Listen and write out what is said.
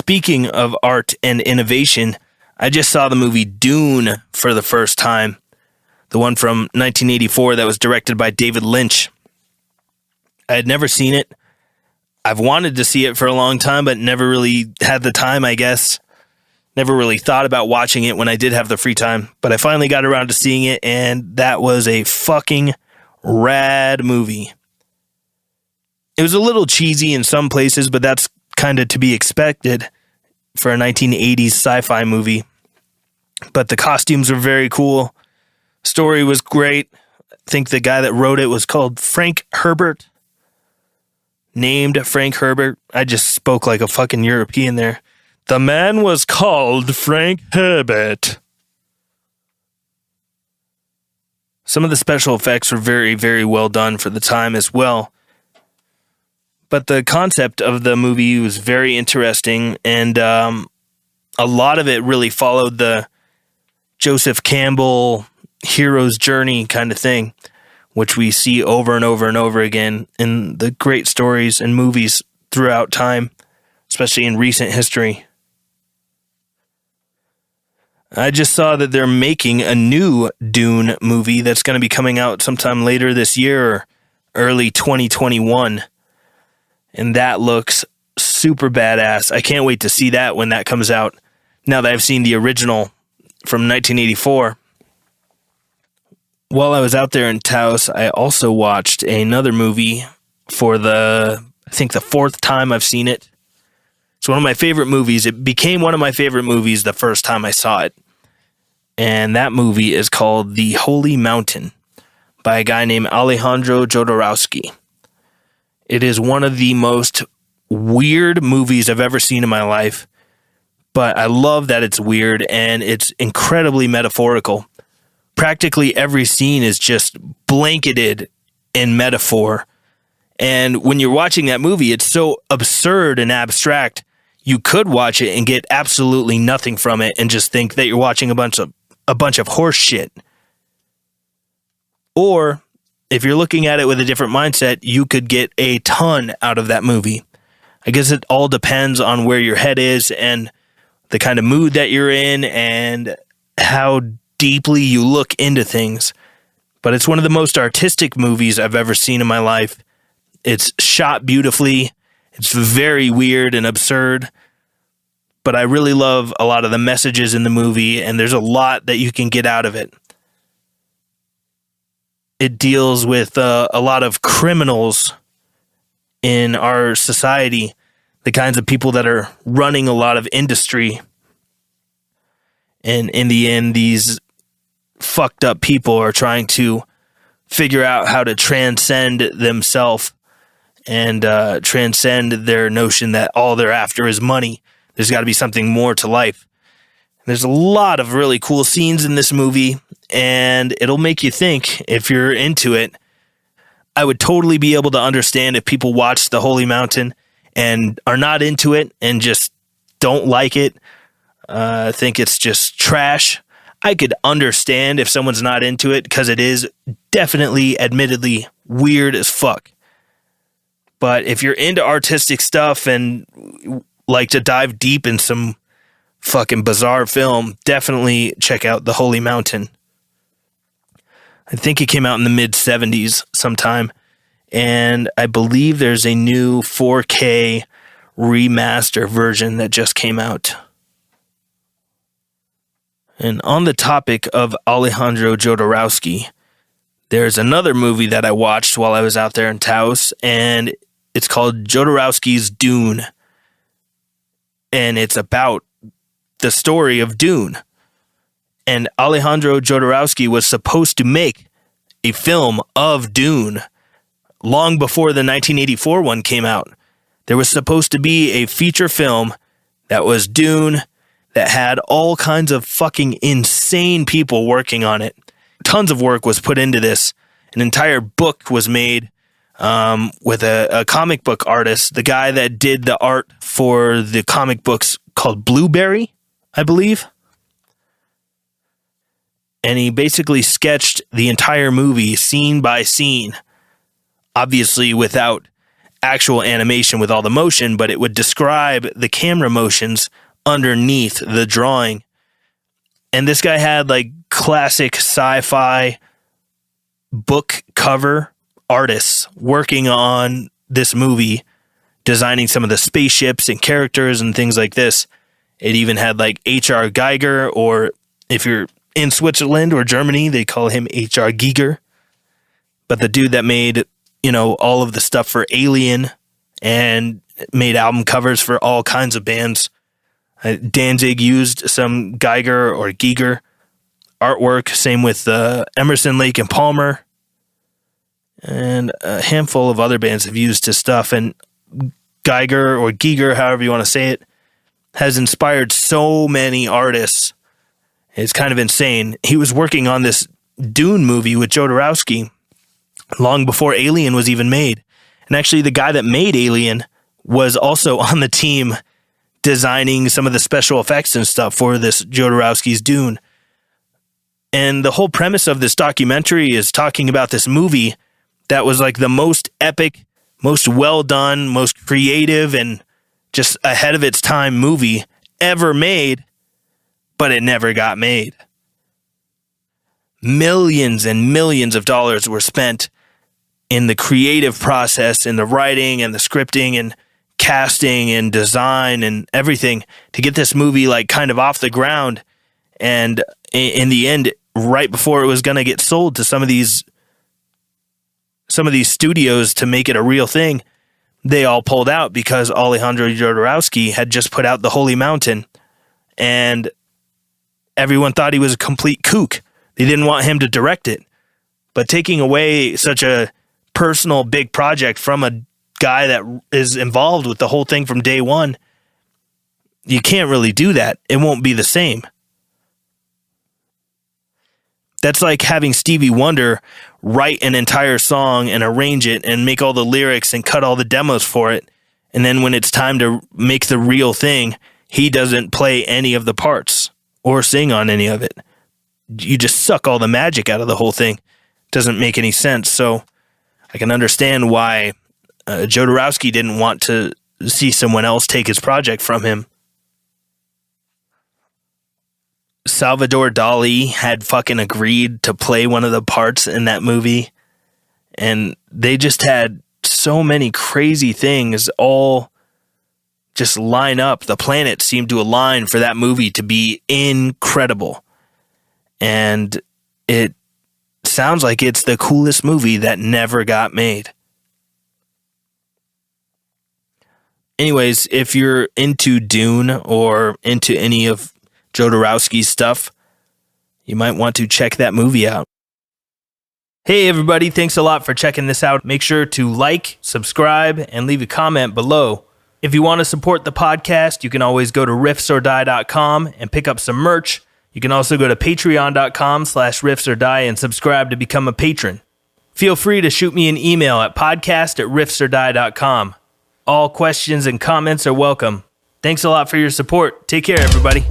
Speaking of art and innovation, I just saw the movie Dune for the first time. The one from 1984 that was directed by David Lynch. I had never seen it. I've wanted to see it for a long time, but never really had the time, I guess. Never really thought about watching it when I did have the free time. But I finally got around to seeing it, and that was a fucking rad movie. It was a little cheesy in some places, but that's kind of to be expected for a 1980s sci-fi movie. But the costumes were very cool. Story was great. I think the guy that wrote it was called Frank Herbert. Named Frank Herbert. I just spoke like a fucking European there. The man was called Frank Herbert. Some of the special effects were very, very well done for the time as well. But the concept of the movie was very interesting, and a lot of it really followed the Joseph Campbell hero's journey kind of thing, which we see over and over and over again in the great stories and movies throughout time, especially in recent history. I just saw that they're making a new Dune movie that's going to be coming out sometime later this year or early 2021. And that looks super badass. I can't wait to see that when that comes out. Now that I've seen the original from 1984. While I was out there in Taos, I also watched another movie for I think the fourth time I've seen it. It's one of my favorite movies. It became one of my favorite movies the first time I saw it. And that movie is called The Holy Mountain by a guy named Alejandro Jodorowsky. It is one of the most weird movies I've ever seen in my life, but I love that it's weird and it's incredibly metaphorical. Practically every scene is just blanketed in metaphor. And when you're watching that movie, it's so absurd and abstract. You could watch it and get absolutely nothing from it and just think that you're watching a bunch of horse shit. Or if you're looking at it with a different mindset, you could get a ton out of that movie. I guess it all depends on where your head is and the kind of mood that you're in and how deeply you look into things. But it's one of the most artistic movies I've ever seen in my life. It's shot beautifully. It's very weird and absurd. But I really love a lot of the messages in the movie, and there's a lot that you can get out of it. It deals with a lot of criminals in our society, the kinds of people that are running a lot of industry. And in the end, these fucked up people are trying to figure out how to transcend themselves and transcend their notion that all they're after is money. There's got to be something more to life. There's a lot of really cool scenes in this movie, and it'll make you think if you're into it. I would totally be able to understand if people watch The Holy Mountain and are not into it and just don't like it, think it's just trash. I could understand if someone's not into it because it is definitely, admittedly, weird as fuck. But if you're into artistic stuff and like to dive deep in some fucking bizarre film, definitely check out The Holy Mountain. I think it came out in the mid-70s sometime, and I believe there's a new 4K remaster version that just came out. And on the topic of Alejandro Jodorowsky, there's another movie that I watched while I was out there in Taos, and it's called Jodorowsky's Dune. And it's about the story of Dune. And Alejandro Jodorowsky was supposed to make a film of Dune long before the 1984 one came out. There was supposed to be a feature film that was Dune that had all kinds of fucking insane people working on it. Tons of work was put into this. An entire book was made with a comic book artist, the guy that did the art for the comic books called Blueberry, I believe. And he basically sketched the entire movie scene by scene, obviously without actual animation with all the motion, but it would describe the camera motions underneath the drawing. And this guy had like classic sci-fi book cover artists working on this movie, designing some of the spaceships and characters and things like this. It even had like H.R. Geiger, or if you're in Switzerland or Germany, they call him H.R. Giger. But the dude that made, all of the stuff for Alien and made album covers for all kinds of bands. Danzig used some Geiger or Giger artwork. Same with Emerson, Lake and Palmer. And a handful of other bands have used his stuff. And Geiger or Giger, however you want to say it, has inspired so many artists. It's kind of insane. He was working on this Dune movie with Jodorowsky long before Alien was even made. And actually, the guy that made Alien was also on the team designing some of the special effects and stuff for this Jodorowsky's Dune. And the whole premise of this documentary is talking about this movie that was like the most epic, most well done, most creative, and just ahead of its time movie ever made, but it never got made. Millions and millions of dollars were spent in the creative process, in the writing and the scripting and casting and design and everything to get this movie like kind of off the ground. And in the end, right before it was going to get sold to some of these studios to make it a real thing, they all pulled out because Alejandro Jodorowsky had just put out The Holy Mountain, and everyone thought he was a complete kook. They didn't want him to direct it. But taking away such a personal big project from a guy that is involved with the whole thing from day one, you can't really do that. It won't be the same. That's like having Stevie Wonder write an entire song and arrange it and make all the lyrics and cut all the demos for it. And then when it's time to make the real thing, he doesn't play any of the parts or sing on any of it. You just suck all the magic out of the whole thing. Doesn't make any sense. So I can understand why Jodorowsky didn't want to see someone else take his project from him. Salvador Dali had fucking agreed to play one of the parts in that movie, and they just had so many crazy things all just line up. The planets seemed to align for that movie to be incredible, and it sounds like it's the coolest movie that never got made. Anyways, if you're into Dune or into any of Jodorowsky's stuff, you might want to check that movie out. Hey everybody, thanks a lot for checking this out. Make sure to like, subscribe, and leave a comment below. If you want to support the podcast, you can always go to riffsordie.com and pick up some merch. You can also go to patreon.com/riffsordie and subscribe to become a patron. Feel free to shoot me an email at podcast@riffsordie.com. All questions and comments are welcome. Thanks a lot for your support. Take care, everybody.